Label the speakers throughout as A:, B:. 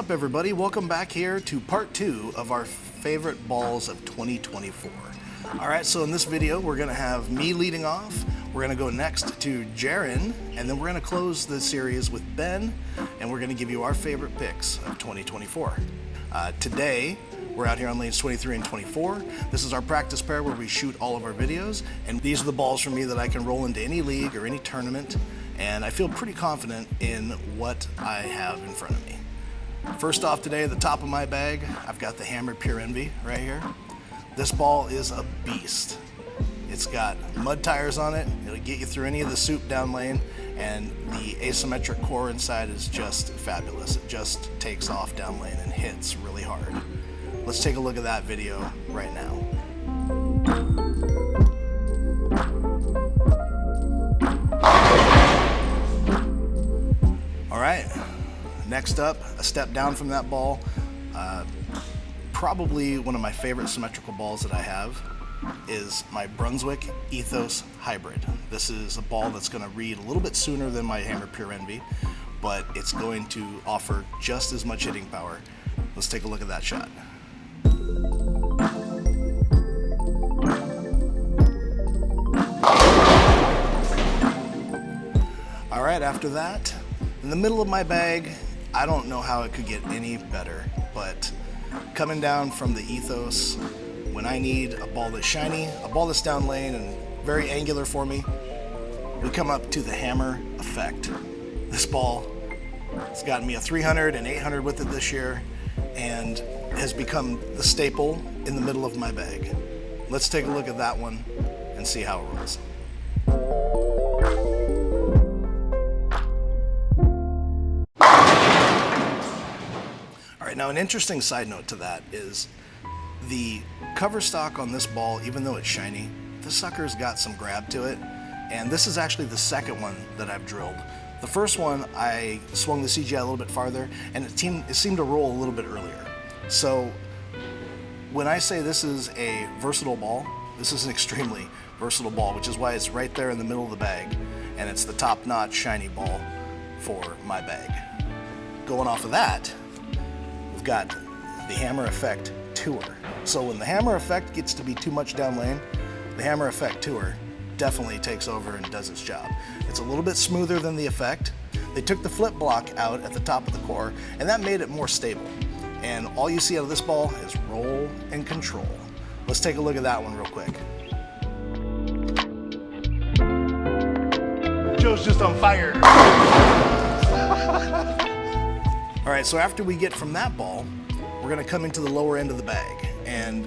A: up, everybody? Welcome back here to part 2 of our favorite balls of 2024. Alright, so in this video we're going to have me leading off, we're going to go next to Jerin, and then we're going to close the series with Ben, and we're going to give you our favorite picks of 2024. Today, we're out here on lanes 23 and 24. This is our practice pair where we shoot all of our videos, and these are the balls for me that I can roll into any league or any tournament, and I feel pretty confident in what I have in front of me. First off today, at the top of my bag, I've got the Hammer Pure Envy right here. This ball is a beast. It's got mud tires on it, it'll get you through any of the soup down lane, and the asymmetric core inside is just fabulous. It just takes off down lane and hits really hard. Let's take a look at that video right now. Alright, next up, a step down from that ball. Probably one of my favorite symmetrical balls that I have is my Brunswick Ethos Hybrid. This is a ball that's going to read a little bit sooner than my Hammer Pure Envy, but it's going to offer just as much hitting power. Let's take a look at that shot. Alright, after that, in the middle of my bag, I don't know how it could get any better, but coming down from the Ethos, when I need a ball that's shiny, a ball that's down lane and very angular for me, we come up to the Hammer Effect. This ball has gotten me a 300 and 800 with it this year and has become the staple in the middle of my bag. Let's take a look at that one and see how it rolls. Now, an interesting side note to that is the cover stock on this ball, even though it's shiny, this sucker's got some grab to it, and this is actually the second one that I've drilled. The first one, I swung the CGI a little bit farther, and it seemed to roll a little bit earlier. So when I say this is a versatile ball, this is an extremely versatile ball, which is why it's right there in the middle of the bag, and it's the top-notch shiny ball for my bag. Going off of that, we've got the Hammer Effect Tour. So when the Hammer Effect gets to be too much down lane, the Hammer Effect Tour definitely takes over and does its job. It's a little bit smoother than the Effect. They took the flip block out at the top of the core, and that made it more stable. And all you see out of this ball is roll and control. Let's take a look at that one real quick. Joe's just on fire. All right, so after we get from that ball, we're gonna come into the lower end of the bag. And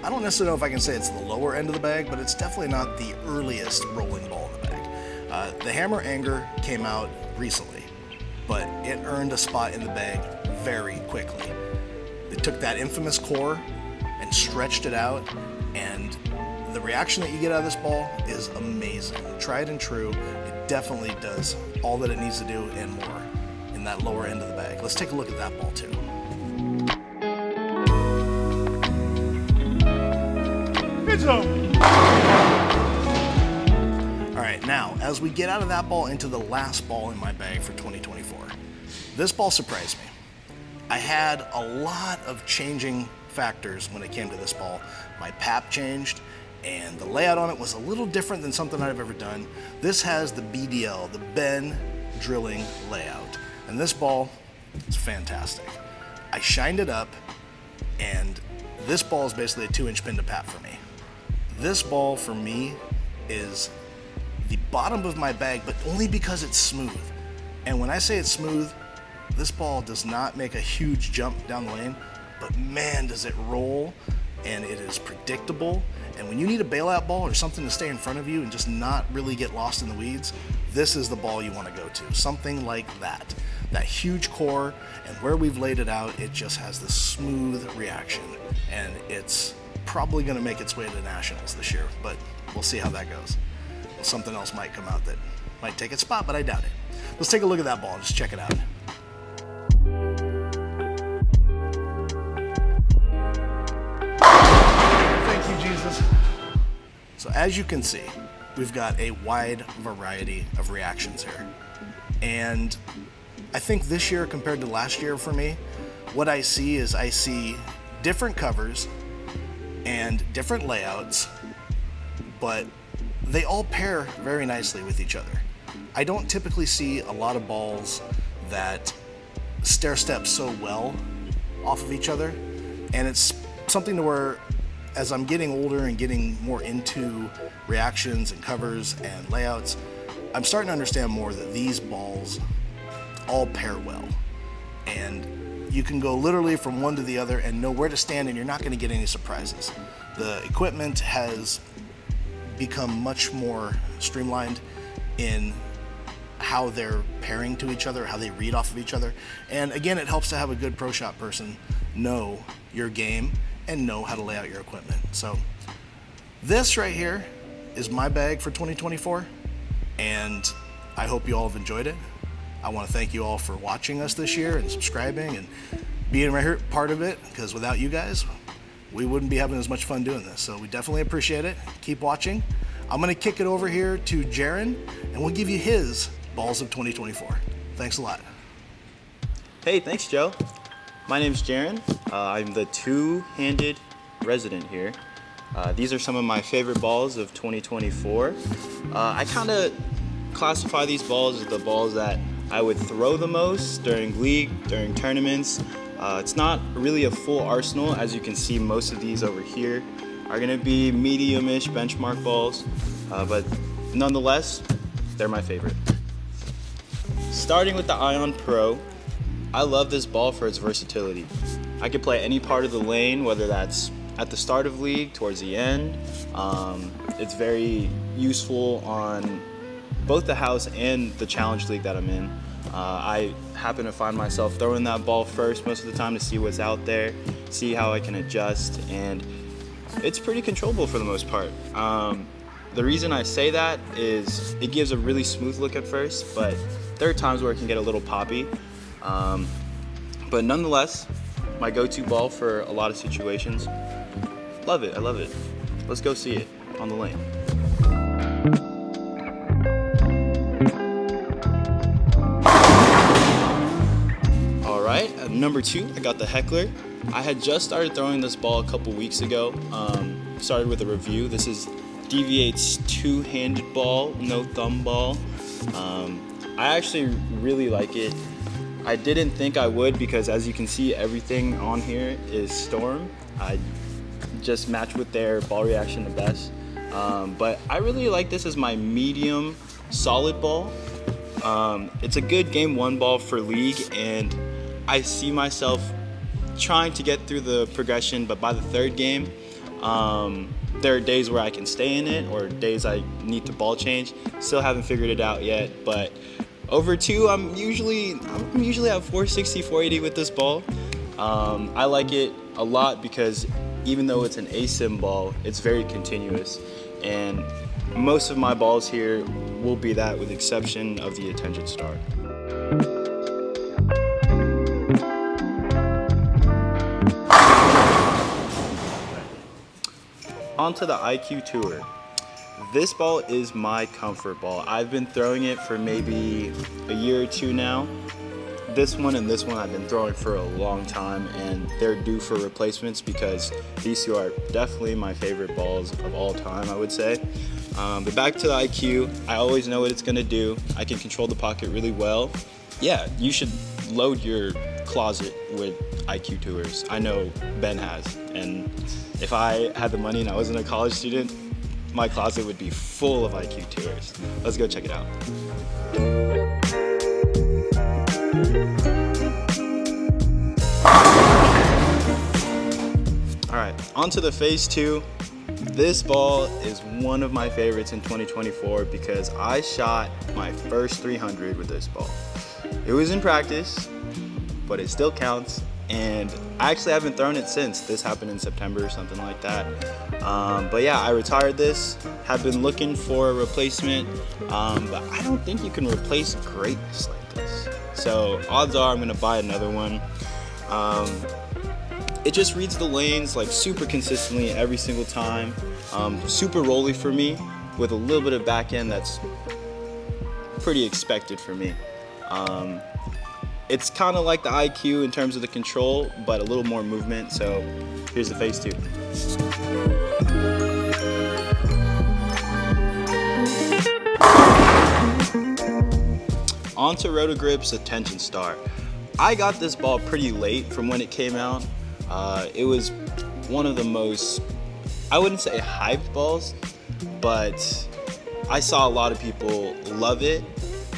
A: I don't necessarily know if I can say it's the lower end of the bag, but it's definitely not the earliest rolling ball in the bag. The Hammer Anger came out recently, but it earned a spot in the bag very quickly. They took that infamous core and stretched it out, and the reaction that you get out of this ball is amazing. Tried and true, it definitely does all that it needs to do and more in that lower end of the bag. Let's take a look at that ball too. Good job. All right, now as we get out of that ball into the last ball in my bag for 2024, this ball surprised me. I had a lot of changing factors when it came to this ball. My pap changed, and the layout on it was a little different than something I've ever done. This has the BDL, the Ben drilling layout. And this ball is fantastic. I shined it up, and this ball is basically a 2-inch pin to pap for me. This ball for me is the bottom of my bag, but only because it's smooth. And when I say it's smooth, this ball does not make a huge jump down the lane, but man, does it roll, and it is predictable. And when you need a bailout ball or something to stay in front of you and just not really get lost in the weeds, this is the ball you want to go to. Something like that. That huge core, and where we've laid it out, it just has this smooth reaction. And it's probably going to make its way to the Nationals this year, but we'll see how that goes. Well, something else might come out that might take its spot, but I doubt it. Let's take a look at that ball and just check it out. Thank you, Jesus. So as you can see, we've got a wide variety of reactions here. And I think this year compared to last year for me, what I see is I see different covers and different layouts, but they all pair very nicely with each other. I don't typically see a lot of balls that stair step so well off of each other, and it's something to where as I'm getting older and getting more into reactions and covers and layouts, I'm starting to understand more that these balls all pair well, and you can go literally from one to the other and know where to stand, and you're not going to get any surprises. The equipment has become much more streamlined in how they're pairing to each other, how they read off of each other, and again, it helps to have a good pro shop person know your game and know how to lay out your equipment. So this right here is my bag for 2024, and I hope you all have enjoyed it. I want to thank you all for watching us this year and subscribing and being right here, part of it, because without you guys, we wouldn't be having as much fun doing this. So we definitely appreciate it. Keep watching. I'm going to kick it over here to Jerin, and we'll give you his balls of 2024. Thanks a lot.
B: Hey, thanks, Joe. My name's Jerin. I'm the two-handed resident here. These are some of my favorite balls of 2024. I kind of classify these balls as the balls that I would throw the most during league, during tournaments. It's not really a full arsenal. As you can see, most of these over here are going to be medium-ish benchmark balls, but nonetheless, they're my favorite. Starting with the Ion Pro, I love this ball for its versatility. I could play any part of the lane, whether that's at the start of league, towards the end. It's very useful on both the house and the challenge league that I'm in. I happen to find myself throwing that ball first most of the time to see what's out there, see how I can adjust, and it's pretty controllable for the most part. The reason I say that is it gives a really smooth look at first, but there are times where it can get a little poppy. But nonetheless, my go-to ball for a lot of situations. Love it, I love it. Let's go see it on the lane. All right, at number 2, I got the Heckler. I had just started throwing this ball a couple weeks ago. Started with a review. This is Deviate's two-handed ball, no thumb ball. I actually really like it. I didn't think I would because, as you can see, everything on here is Storm. I just match with their ball reaction the best. But I really like this as my medium solid ball. It's a good game 1 ball for league, and I see myself trying to get through the progression, but by the 3rd game, there are days where I can stay in it or days I need to ball change. Still haven't figured it out yet, but over 2, I'm usually at 460, 480 with this ball. I like it a lot because even though it's an ASIM ball, it's very continuous, and most of my balls here will be that, with the exception of the Attention Star. On to the IQ Tour. This ball is my comfort ball. I've been throwing it for maybe a year or 2 now. This one and this one I've been throwing for a long time, and they're due for replacements because these 2 are definitely my favorite balls of all time, I would say. But back to the IQ, I always know what it's gonna do. I can control the pocket really well. Yeah, you should load your closet with IQ Tours. I know Ben has, and if I had the money and I wasn't a college student, my closet would be full of IQ Tours. Let's go check it out. All right, on to the Phase 2. This ball is one of my favorites in 2024 because I shot my first 300 with this ball. It was in practice, but it still counts, and I actually haven't thrown it since. This happened in September or something like that. But yeah, I retired this, have been looking for a replacement, but I don't think you can replace greatness like this. So odds are I'm gonna buy another one. It just reads the lanes like super consistently every single time. Super rolly for me, with a little bit of back end that's pretty expected for me. It's kind of like the IQ in terms of the control, but a little more movement. So here's the phase 2. On to Rotogrip's Attention Star. I got this ball pretty late from when it came out. It was one of the most, I wouldn't say hyped balls, but I saw a lot of people love it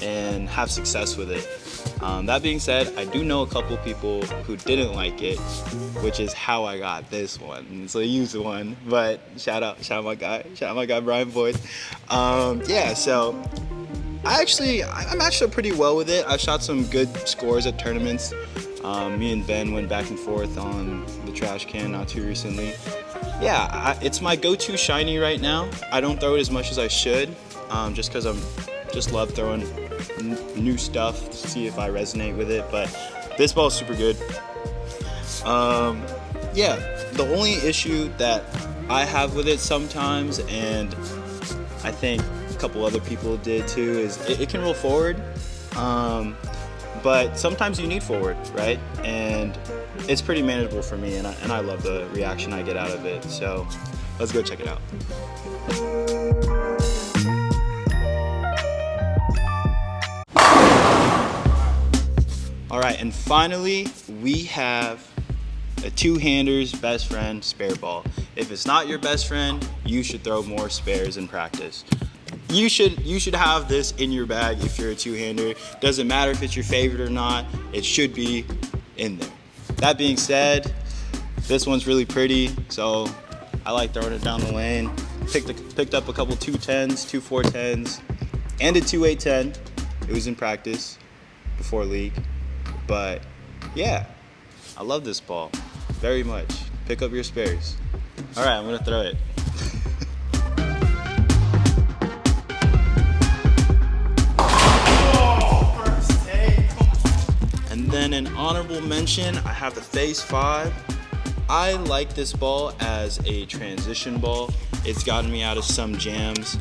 B: and have success with it. That being said, I do know a couple people who didn't like it, which is how I got this one. It's a used one, but shout out my guy Brian Boyd. Yeah, so I matched up pretty well with it. I shot some good scores at tournaments. Me and Ben went back and forth on the trash can not too recently. Yeah, it's my go-to shiny right now. I don't throw it as much as I should, just because just love throwing new stuff to see if I resonate with it. But this ball is super good. Yeah, the only issue that I have with it sometimes, and I think a couple other people did too, is it can roll forward, but sometimes you need forward, right? And it's pretty manageable for me, and I love the reaction I get out of it. So let's go check it out. All right, and finally we have a two-hander's best friend spare ball. If it's not your best friend, you should throw more spares in practice. You should have this in your bag if you're a two-hander. Doesn't matter if it's your favorite or not, it should be in there. That being said, this one's really pretty, so I like throwing it down the lane. Picked up a couple 210s, 2 410s, and a 2 810. It was in practice before league, but yeah, I love this ball very much. Pick up your spares. All right, I'm gonna throw it. And then an honorable mention, I have the Phase 5. I like this ball as a transition ball. It's gotten me out of some jams.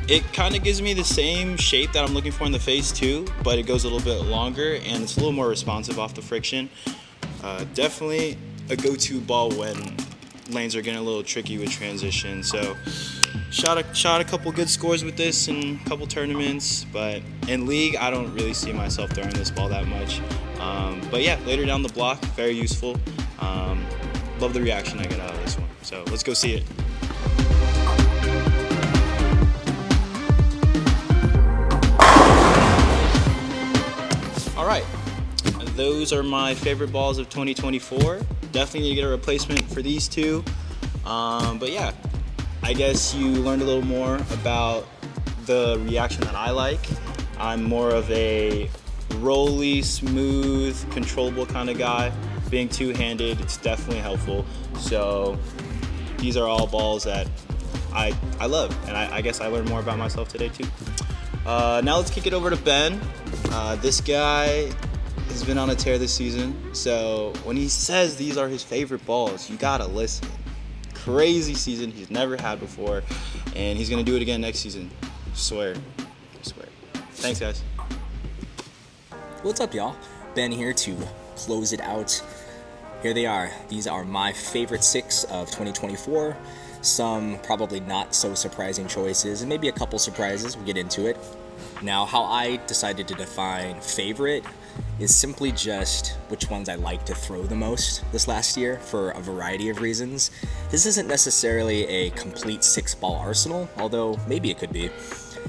B: It kind of gives me the same shape that I'm looking for in the Phase 2, but it goes a little bit longer and it's a little more responsive off the friction. Definitely a go-to ball when lanes are getting a little tricky with transition. So shot a couple good scores with this in a couple tournaments, but in league I don't really see myself throwing this ball that much. But yeah, later down the block, very useful. Love the reaction I get out of this one. So let's go see it. All right, those are my favorite balls of 2024. Definitely need to get a replacement for these two. But yeah, I guess you learned a little more about the reaction that I like. I'm more of a rolly, smooth, controllable kind of guy. Being two-handed, it's definitely helpful. So these are all balls that I love, and I guess I learned more about myself today too. Now let's kick it over to Ben. This guy has been on a tear this season, so when he says these are his favorite balls, you gotta listen. Crazy season he's never had before, and he's gonna do it again next season. Swear. Thanks, guys.
C: What's up, y'all? Ben here to close it out. Here they are. These are my favorite 6 of 2024. Some probably not so surprising choices, and maybe a couple surprises. We'll get into it. Now, how I decided to define favorite is simply just which ones I like to throw the most this last year for a variety of reasons. This isn't necessarily a complete 6-ball arsenal, although maybe it could be.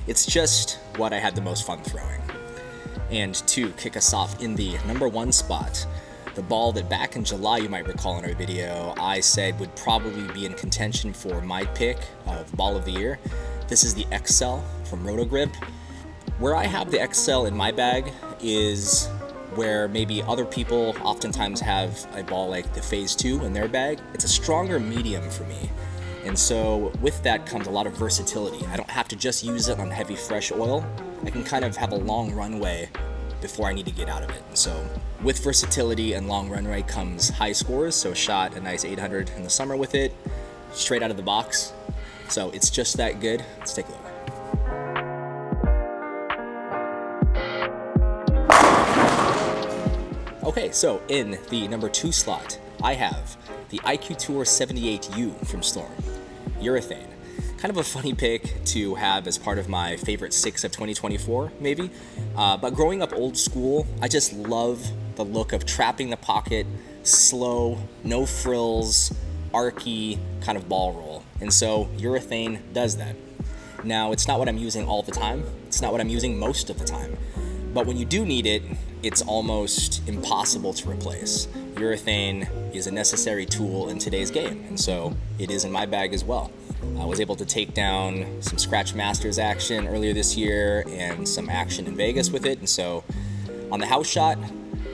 C: It's just what I had the most fun throwing. And to kick us off in the number 1 spot, the ball that back in July you might recall in our video I said would probably be in contention for my pick of ball of the year. This is the XL from Rotogrip. Where I have the XL in my bag is where maybe other people oftentimes have a ball like the Phase 2 in their bag. It's a stronger medium for me. And so with that comes a lot of versatility. I don't have to just use it on heavy fresh oil. I can kind of have a long runway before I need to get out of it. And so with versatility and long runway comes high scores. So shot a nice 800 in the summer with it, straight out of the box. So it's just that good. Let's take a look. Okay, so in the number 2 slot, I have the IQ Tour 78U from Storm, urethane. Kind of a funny pick to have as part of my favorite 6 of 2024, maybe. But growing up old school, I just love the look of trapping the pocket, slow, no frills, archy kind of ball roll. And so urethane does that. Now, it's not what I'm using all the time. It's not what I'm using most of the time. But when you do need it, it's almost impossible to replace. Urethane is a necessary tool in today's game, and so it is in my bag as well. I was able to take down some Scratch Masters action earlier this year and some action in Vegas with it, and so on the house shot,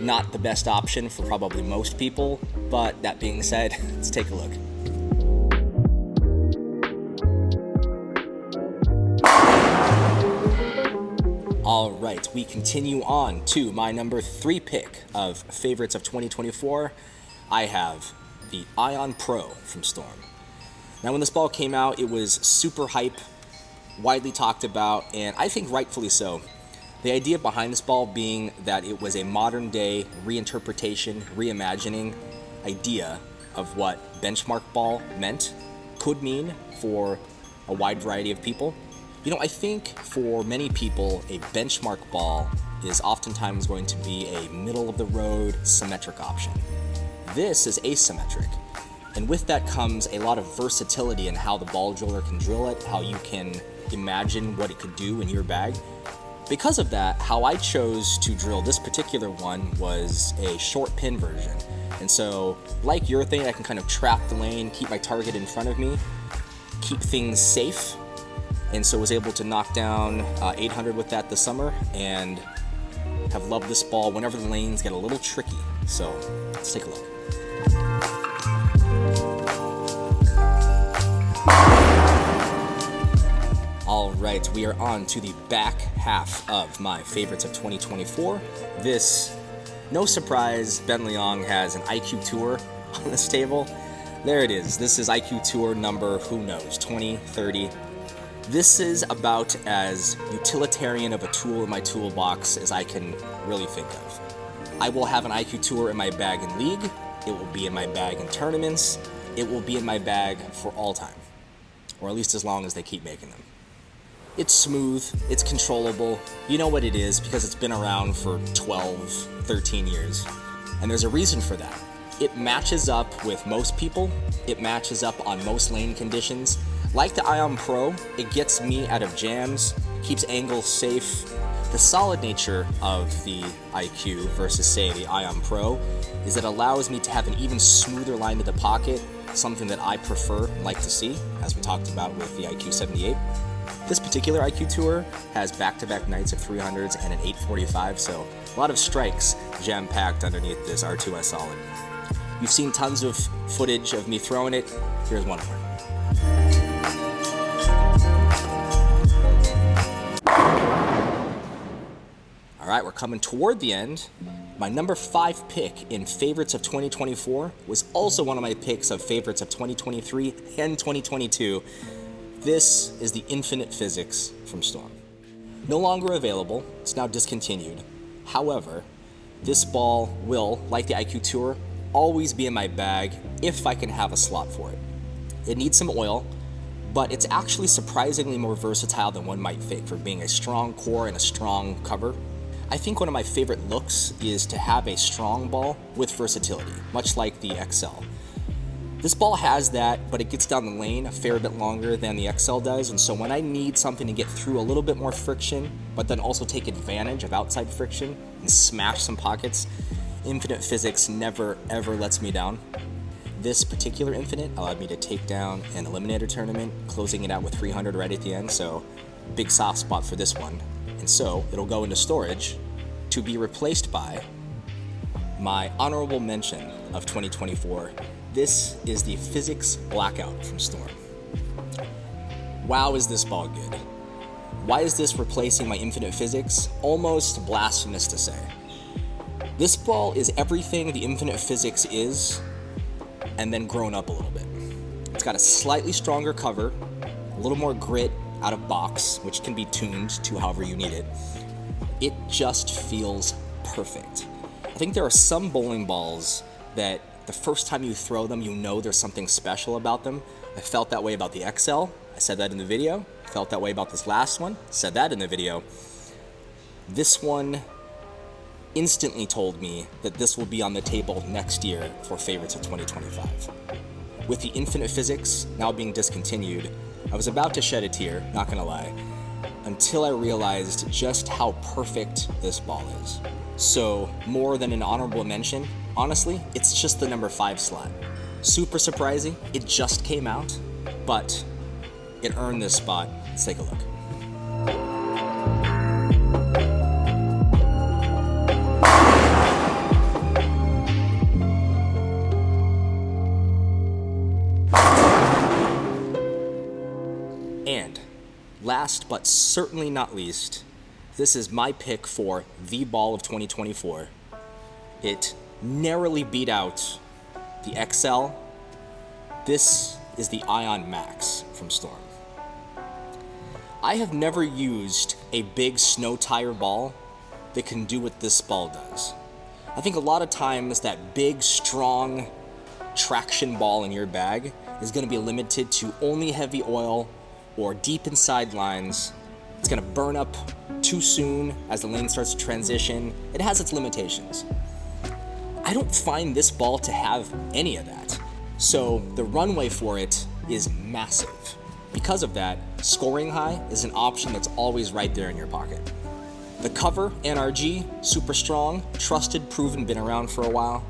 C: not the best option for probably most people, but that being said, let's take a look. All right, we continue on to my number 3 pick of favorites of 2024. I have the Ion Pro from Storm. Now, when this ball came out, it was super hype, widely talked about, and I think rightfully so. The idea behind this ball being that it was a modern day reinterpretation, reimagining idea of what benchmark ball could mean for a wide variety of people. You know, I think for many people, a benchmark ball is oftentimes going to be a middle-of-the-road symmetric option. This is asymmetric, and with that comes a lot of versatility in how the ball driller can drill it, how you can imagine what it could do in your bag. Because of that, how I chose to drill this particular one was a short pin version. And so, like urethane, I can kind of trap the lane, keep my target in front of me, keep things safe, and so was able to knock down 800 with that this summer, and have loved this ball whenever the lanes get a little tricky. So let's take a look. All right, we are on to the back half of my favorites of 2024. This, no surprise, Ben Leong has an IQ Tour on this table. There it is. This is IQ Tour number, who knows, 20, 30. This is about as utilitarian of a tool in my toolbox as I can really think of. I will have an IQ Tour in my bag in League. It will be in my bag in tournaments. It will be in my bag for all time, or at least as long as they keep making them. It's smooth, it's controllable. You know what it is because it's been around for 12, 13 years. And there's a reason for that. It matches up with most people. It matches up on most lane conditions. Like the Ion Pro, it gets me out of jams, keeps angles safe. The solid nature of the IQ versus, say, the Ion Pro is it allows me to have an even smoother line to the pocket, something that I prefer and like to see, as we talked about with the IQ 78. This particular IQ Tour has back-to-back nights of 300s and an 845, so a lot of strikes jam-packed underneath this R2S Solid. You've seen tons of footage of me throwing it. Here's one more. All right, we're coming toward the end. My number 5 pick in favorites of 2024 was also one of my picks of favorites of 2023 and 2022. This is the Infinite Physics from Storm. No longer available, it's now discontinued. However, this ball will, like the IQ Tour, always be in my bag if I can have a slot for it. It needs some oil, but it's actually surprisingly more versatile than one might think for being a strong core and a strong cover. I think one of my favorite looks is to have a strong ball with versatility, much like the XL. This ball has that, but it gets down the lane a fair bit longer than the XL does, and so when I need something to get through a little bit more friction, but then also take advantage of outside friction and smash some pockets, Infinite Physics never ever lets me down. This particular Infinite allowed me to take down an Eliminator tournament, closing it out with 300 right at the end, so big soft spot for this one. And so it'll go into storage to be replaced by my honorable mention of 2024. This is the Physics Blackout from Storm. Wow, is this ball good. Why is this replacing my Infinite Physics? Almost blasphemous to say. This ball is everything the Infinite Physics is, and then grown up a little bit. It's got a slightly stronger cover, a little more grit out of box, which can be tuned to however you need it. It just feels perfect. I think there are some bowling balls that the first time you throw them, you know there's something special about them. I felt that way about the XL. I said that in the video. I felt that way about this last one. Said that in the video. This one instantly told me that this will be on the table next year for favorites of 2025. With the infinite physics now being discontinued, I was about to shed a tear, not gonna lie, until I realized just how perfect this ball is. So, more than an honorable mention, honestly, it's just the number 5 slot. Super surprising, it just came out, but it earned this spot. Let's take a look. And last but certainly not least, this is my pick for the ball of 2024. It narrowly beat out the XL. This is the Ion Max from Storm. I have never used a big snow tire ball that can do what this ball does. I think a lot of times that big, strong traction ball in your bag is going to be limited to only heavy oil or deep inside lines. It's going to burn up too soon as the lane starts to transition. It has its limitations. I don't find this ball to have any of that. So the runway for it is massive. Because of that, scoring high is an option that's always right there in your pocket. The cover, NRG, super strong, trusted, proven, been around for a while.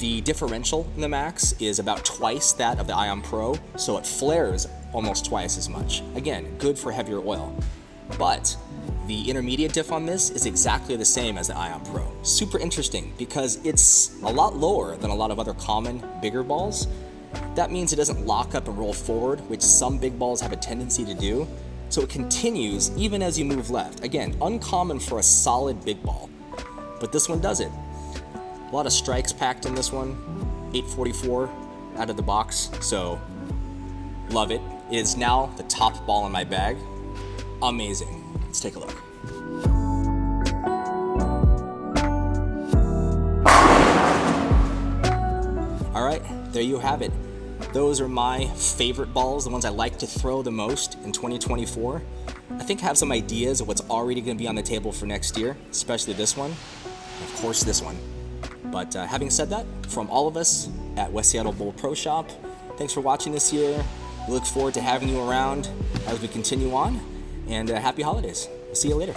C: The differential in the Max is about twice that of the Ion Pro, so it flares almost twice as much. Again, good for heavier oil. But the intermediate diff on this is exactly the same as the Ion Pro. Super interesting because it's a lot lower than a lot of other common, bigger balls. That means it doesn't lock up and roll forward, which some big balls have a tendency to do. So it continues even as you move left. Again, uncommon for a solid big ball, but this one does it. A lot of strikes packed in this one, 844 out of the box, so love it. It is now the top ball in my bag. Amazing. Let's take a look. All right, there you have it. Those are my favorite balls, the ones I like to throw the most in 2024. I think I have some ideas of what's already going to be on the table for next year, especially this one, and of course this one. But having said that, from all of us at WSB Proshop, thanks for watching this year. We look forward to having you around as we continue on, and happy holidays. We'll see you later.